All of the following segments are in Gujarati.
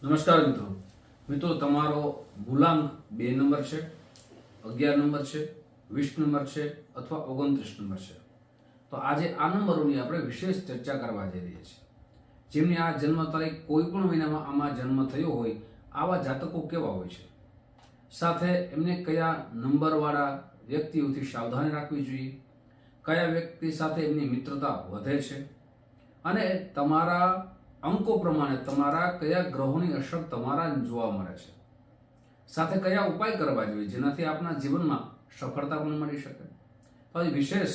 નમસ્કાર મિત્રો. મિત્રો તમારો મૂલાંક 2 નંબર છે, 11 નંબર છે, 20 નંબર છે અથવા 29 નંબર છે. તો આજે આ નંબરોની આપણે વિશેષ ચર્ચા કરવા જઈ રહ્યા છીએ. જેમની આ જન્મ તારીખ કોઈ પણ મહિનામાં આમાં જન્મ થયો હોય આવા જાતકો કેવા હોય છે, સાથે એમને કયા નંબરવાળા વ્યક્તિઓથી સાવધાની રાખવી જોઈએ, કયા વ્યક્તિ સાથે એમની મિત્રતા વધે છે અને તમારા અંકો પ્રમાણે તમારા કયા ગ્રહોની અસર તમારા જોવા મળે છે, સાથે કયા ઉપાય કરવા જોઈએ જેનાથી આપના જીવનમાં સફળતા પણ મળી શકે. તો આજે વિશેષ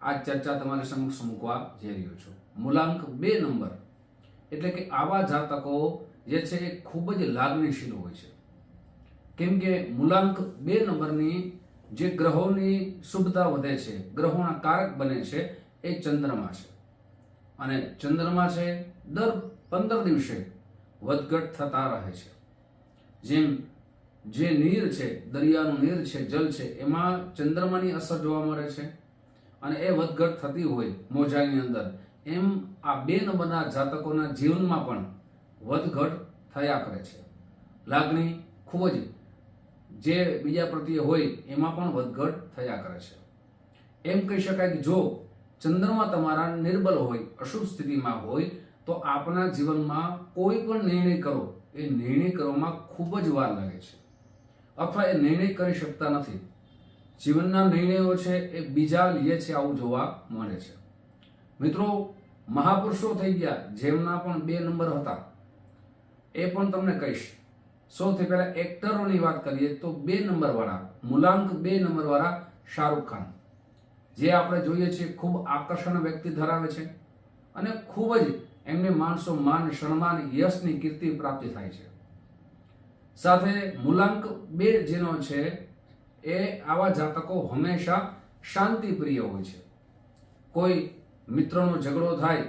આ ચર્ચા તમારી સમક્ષ મૂકવા જઈ રહ્યો છું. મૂલાંક 2 નંબર એટલે કે આવા જાતકો જે છે એ ખૂબ જ લાગણીશીલ હોય છે. કેમ કે મૂલાંક 2 નંબરની જે ગ્રહોની શુભતા વધે છે, ગ્રહોના કારક બને છે એ ચંદ્રમા છે. અને ચંદ્રમા છે દર 15 દિવસે વધઘટ થતા રહે છે. જેમ જે નીર છે, દરિયાનું નીર છે, જલ છે, એમાં ચંદ્રમાની અસર જોવા મળે છે અને એ વધઘટ થતી હોય મોજાની અંદર, એમ આ 2 નંબરના જાતકોના જીવનમાં પણ વધઘટ થયા કરે છે. લાગણી ખૂબ જ જે બીજા પ્રત્યે હોય એમાં પણ વધઘટ થયા કરે છે. એમ કહી શકાય કે જો ચંદ્રમા તમારા નિર્બલ હોય, અશુભ સ્થિતિમાં હોય, તો આપના જીવનમાં કોઈ પણ નિર્ણય કરો એ નિર્ણય કરવામાં ખૂબ જ વાર લાગે છે અથવા એ નિર્ણય કરી શકતા નથી. જીવનના નિર્ણયો છે એ બીજા લે છે, આવું જોવા મળે છે. મિત્રો, મહાપુરુષો થઈ ગયા જેમના પણ 2 નંબર હતા એ પણ તમને કહીશ. સૌથી પહેલા એક્ટરોની વાત કરીએ તો 2 નંબરવાળા, મૂલાંક 2 નંબરવાળા શાહરૂખ ખાન, જે આપણે જોઈએ છીએ ખૂબ આકર્ષણ વ્યક્તિ ધરાવે છે અને ખૂબ જ એમને માણસો માન, સન્માન, યશની કીર્તિ પ્રાપ્તિ થાય છે. સાથે મૂલાંક 2 જેનો છે એ આવા જાતકો હંમેશા શાંતિપ્રિય હોય છે. કોઈ મિત્રનો ઝઘડો થાય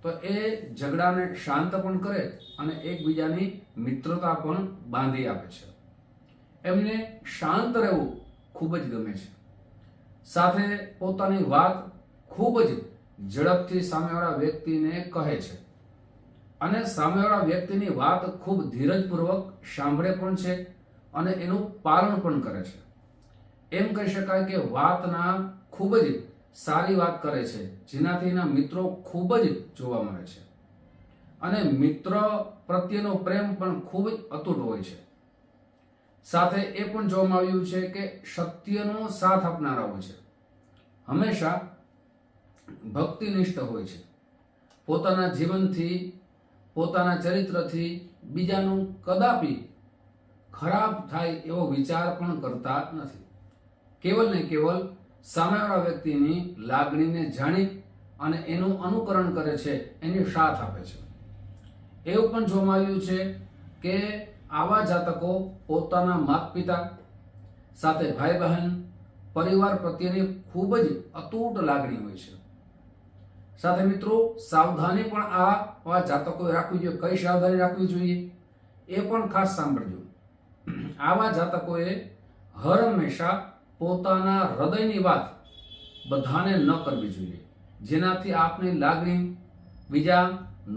તો એ ઝઘડાને શાંત પણ કરે અને એકબીજાની મિત્રતા પણ બાંધી આપે છે. એમને શાંત રહેવું ખૂબ જ ગમે છે. સાથે પોતાની વાત ખૂબ જ ઝડપથી સામેવાળા વ્યક્તિને કહે છે અને સામેવાળા વ્યક્તિની વાત ખૂબ ધીરજપૂર્વક સાંભળે પણ છે અને એનું પાલન પણ કરે છે. એમ કહી શકાય કે વાતના ખૂબ જ સારી વાત કરે છે, જેનાથી એના મિત્રો ખૂબ જ જોવા મળે છે અને મિત્ર પ્રત્યેનો પ્રેમ પણ ખૂબ જ અતૂટ હોય છે. સાથે એ પણ જોવામાં આવ્યું છે કે સત્યનો સાથ આપનારા હોય છે, હંમેશા ભક્તિનિષ્ઠ હોય છે. પોતાના જીવનથી, પોતાના ચરિત્રથી બીજાનું કદાપી ખરાબ થાય એવો વિચાર પણ કરતા નથી. કેવલ ને કેવલ સામેવાળા વ્યક્તિની લાગણીને જાણી અને એનું અનુકરણ કરે છે, એની સાથ આપે છે. એવું પણ જોવામાં આવ્યું છે કે આવા જાતકો પોતાના માતા પિતા સાથે, ભાઈ બહેન, પરિવાર પ્રત્યેની ખૂબ જ અતૂટ લાગણી હોય છે. સાથે મિત્રો, સાવધાની પણ આવા જાતકોએ રાખવી જોઈએ. કઈ સાવધાની રાખવી જોઈએ એ પણ ખાસ સાંભળજો. આવા જાતકોએ હર હંમેશા પોતાના હૃદયની વાત બધાને ન કરવી જોઈએ, જેનાથી આપની લાગણી બીજા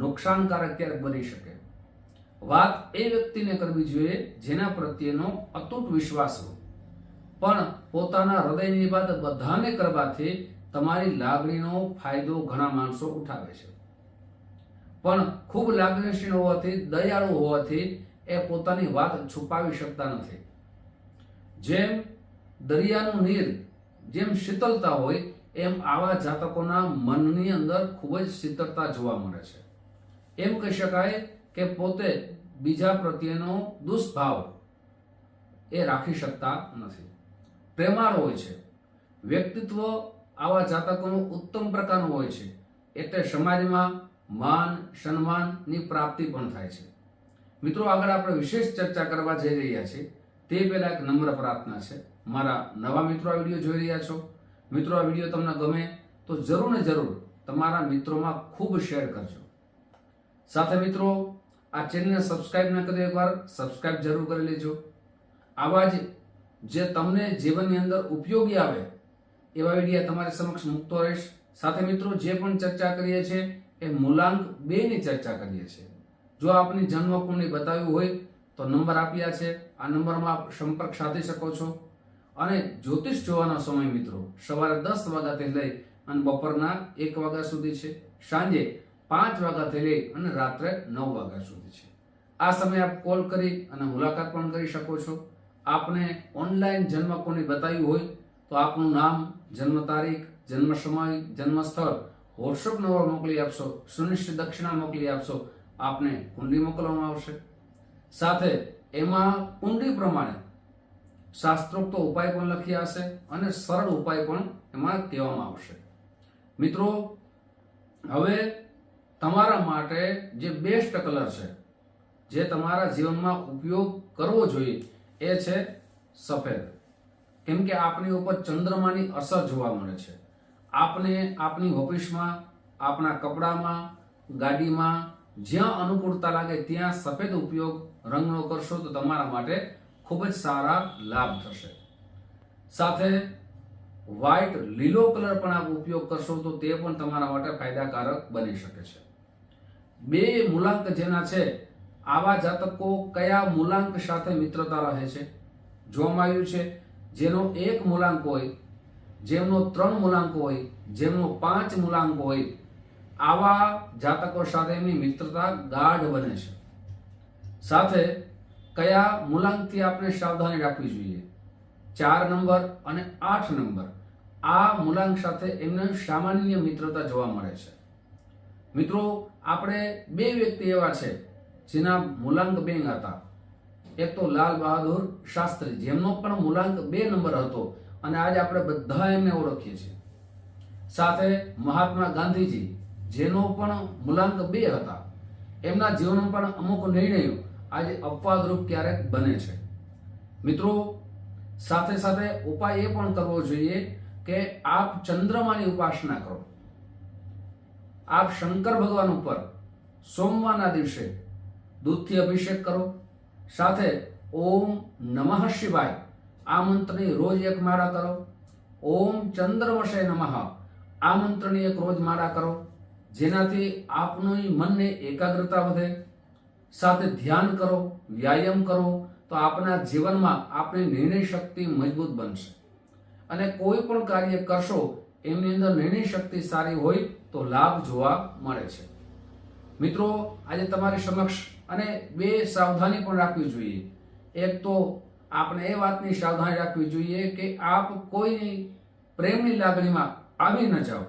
નુકસાનકારક ક્યારેક બની શકે. વાત એ વ્યક્તિને કરવી જોઈએ જેના પ્રત્યેનો અતૂટ વિશ્વાસ હોય, પણ પોતાના હૃદયની વાત બધાને કરવાથી તમારી લાગણીનો ફાયદો ઘણા માણસો ઉઠાવે છે. પણ ખૂબ લાગણીશીલ હોવાથી, દયાળુ હોવાથી એ પોતાની વાત છુપાવી શકતા નથી. જેમ દરિયાનું નીર જેમ શીતળતા હોય, એમ આવા જાતકોના મનની અંદર ખૂબ જ શીતળતા જોવા મળે છે. એમ કહી શકાય કે પોતે બીજા પ્રત્યેનો દુષ્ભાવ એ રાખી શકતા નથી. પ્રેમાળ હોય છે. વ્યક્તિત્વ આવા જાતકોનું ઉત્તમ પ્રકારનું હોય છે, એટલે સમાજમાં માન, સન્માનની પ્રાપ્તિ પણ થાય છે. મિત્રો, આગળ આપણે વિશેષ ચર્ચા કરવા જઈ રહ્યા છીએ તે પહેલા એક નમ્ર પ્રાર્થના છે. મારા નવા મિત્રો આ વિડીયો જોઈ રહ્યા છો, મિત્રો આ વિડીયો તમને ગમે તો જરૂર ને જરૂર તમારા મિત્રોમાં ખૂબ શેર કરજો. સાથે મિત્રો, આ ચેનલને સબસ્ક્રાઇબ ન કરી એકવાર સબસ્ક્રાઇબ જરૂર કરી લેજો. આવા જ જે તમને જીવનની અંદર ઉપયોગી આવે એવા વિડીયો તમારી સમક્ષ મૂકતો રહીશ. સાથે મિત્રો, જે પણ ચર્ચા કરીએ છીએ એ મૂલાંક 2 ની ચર્ચા કરીએ છીએ. જો આપની જન્મ કુંડળી બતાવ્યું હોય તો નંબર આપ્યા છે, આ નંબરમાં આપ સંપર્ક સાધી શકો છો. અને જ્યોતિષ જોવાનો સમય મિત્રો સવારે 10 વાગ્યાથી લઈ અને બપોરના 1 વાગ્યા સુધી છે, સાંજે 5 વાગ્યાથી લઈ અને રાત્રે 9 વાગ્યા સુધી છે. આ સમયે આપ કોલ કરી અને મુલાકાત પણ કરી શકો છો. આપને ઓનલાઈન જન્મ કુંડળી બતાવ્યું હોય તો આપનું નામ, જન્મ તારીખ, જન્મ સમય, જન્મ સ્થળ વોટ્સઅપ નંબર મોકલી આપશો, સુનિશ્ચિત દક્ષિણા મોકલી આપશો, આપને કુંડળી મોકલવામાં આવશે. સાથે એમાં કુંડળી પ્રમાણે શાસ્ત્રોક્ત ઉપાય પણ લખ્યા હશે અને સરળ ઉપાય પણ એમાં કહેવામાં આવશે. મિત્રો, હવે તમારા માટે જે બેસ્ટ કલર છે, જે તમારા જીવનમાં ઉપયોગ કરવો જોઈએ એ છે સફેદ. કેમ કે આપણી ઉપર ચંદ્રમાની અસર જોવા મળે છે. આપને આપની ઓફિસમાં, આપણા કપડામાં, ગાડીમાં જ્યાં અનુકૂળતા લાગે ત્યાં સફેદ ઉપયોગ રંગનો કરશો તો તમારા માટે ખૂબ જ સારા લાભ થશે. સાથે વ્હાઈટ, લીલો કલર પણ આપ ઉપયોગ કરશો તો તે પણ તમારા માટે ફાયદાકારક બની શકે છે. 2 મૂલાંક જેના છે આવા જાતકો કયા મૂલાંક સાથે મિત્રતા રહે છે જોવામાં આવ્યું છે. જેનો 1 મૂલાંક હોય, જેમનો 3 મૂલાંક હોય, જેમનો 5 મૂલાંક હોય, આવા જાતકો સાથે એમની મિત્રતા ગાઢ બને છે. સાથે કયા મૂલાંકથી આપણે સાવધાની રાખવી જોઈએ? 4 નંબર અને 8 નંબર, આ મૂલાંક સાથે એમને સામાન્ય મિત્રતા જોવા મળે છે. મિત્રો, આપણે 2 વ્યક્તિ એવા છે જેના મૂલાંક 2 હતા. એક તો લાલ બહાદુર શાસ્ત્રી, જેમનો પણ મૂલાંક 2 નંબર હતો અને આજે આપણે બધા એમને ઓળખીએ છીએ. સાથે મહાત્મા ગાંધીજી, જેનો પણ મૂલાંક 2 હતા. એમના જીવનમાં પણ અમુક નિર્ણયો આજે અપવાદરૂપ ક્યારેક બને છે. મિત્રો, સાથે સાથે ઉપાય એ પણ કરવો જોઈએ કે આપ ચંદ્રમાની ઉપાસના કરો. આપ શંકર ભગવાન ઉપર સોમવારના દિવસે દૂધથી અભિષેક કરો. સાથે ઓમ નમઃ શિવાય આ મંત્રની રોજ 1 માળા કરો. ઓમ ચંદ્રમશે નમઃ આ મંત્રની 1 રોજ માળા કરો, જેનાથી આપનું મનની એકાગ્રતા વધે. સાથે ધ્યાન કરો, વ્યાયામ કરો તો આપના જીવનમાં આપણી નિર્ણય શક્તિ મજબૂત બનશે અને કોઈ પણ કાર્ય કરશો એમની અંદર નિર્ણય શક્તિ સારી હોય તો લાભ જોવા મળે છે. મિત્રો, આજે તમારી સમક્ષ અને 2 સાવધાની પણ રાખવી જોઈએ. એક તો આપણે એ વાતની સાવધાની રાખવી જોઈએ કે આપ કોઈની પ્રેમની લાગણીમાં આવી ન જાઓ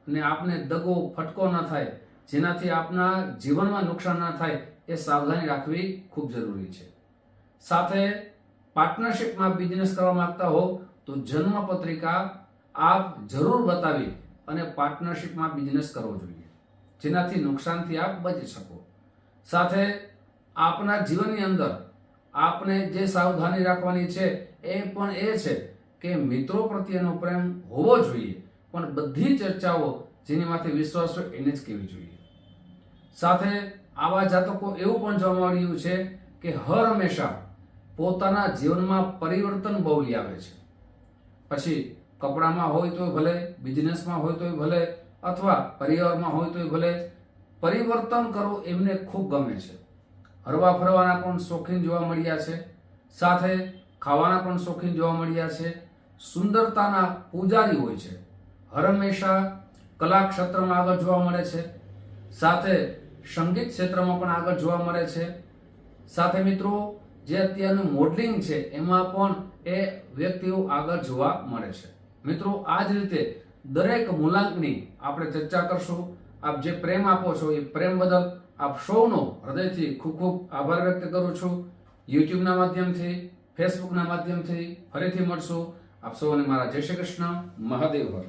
અને આપને દગો, ફટકો ન થાય, જેનાથી આપના જીવનમાં નુકસાન ન થાય એ સાવધાની રાખવી ખૂબ જરૂરી છે. સાથે પાર્ટનરશિપમાં બિઝનેસ કરવા માંગતા હો તો જન્મ પત્રિકા આપ જરૂર બતાવી અને પાર્ટનરશિપમાં બિઝનેસ કરવો જોઈએ, જેનાથી નુકસાનથી આપ બચી શકો. સાથે આપના જીવનની અંદર આપને જે સાવધાની રાખવાની છે એ પણ એ છે કે મિત્રો પ્રત્યેનો પ્રેમ હોવો જોઈએ, પણ બધી ચર્ચાઓ જેનીમાંથી વિશ્વાસ હોય એને જ કહેવી જોઈએ. સાથે આવા જાતકો એવું પણ જોવા મળ્યું છે કે હર હંમેશા પોતાના જીવનમાં પરિવર્તન બહુ લઈ આવે છે. પછી કપડામાં હોય તોય ભલે, બિઝનેસમાં હોય તોય ભલે, અથવા પરિવારમાં હોય તોય ભલે, પરિવર્તન કરવું એમને ખૂબ ગમે છે. હરવા ફરવાના પણ શોખીન જોવા મળ્યા છે. સાથે ખાવાના પણ શોખીન જોવા મળ્યા છે. સુંદરતાના પૂજારી હોય છે. હર હંમેશા કલા ક્ષેત્રમાં આગળ જોવા મળે છે. સાથે સંગીત ક્ષેત્રમાં પણ આગળ જોવા મળે છે. સાથે મિત્રો, જે અત્યારનું મોડલિંગ છે એમાં પણ એ વ્યક્તિઓ આગળ જોવા મળે છે. મિત્રો, આ જ રીતે દરેક મૂલાંકની આપણે ચર્ચા કરશું. આપ જે પ્રેમ આપો છો એ પ્રેમ બદલ આપ સૌનો હૃદયથી ખૂબ ખૂબ આભાર વ્યક્ત કરું છું. યુટ્યુબના માધ્યમથી, ફેસબુકના માધ્યમથી ફરીથી મળશું. આપ સૌને મારા જય શ્રી કૃષ્ણ, મહાદેવ હર.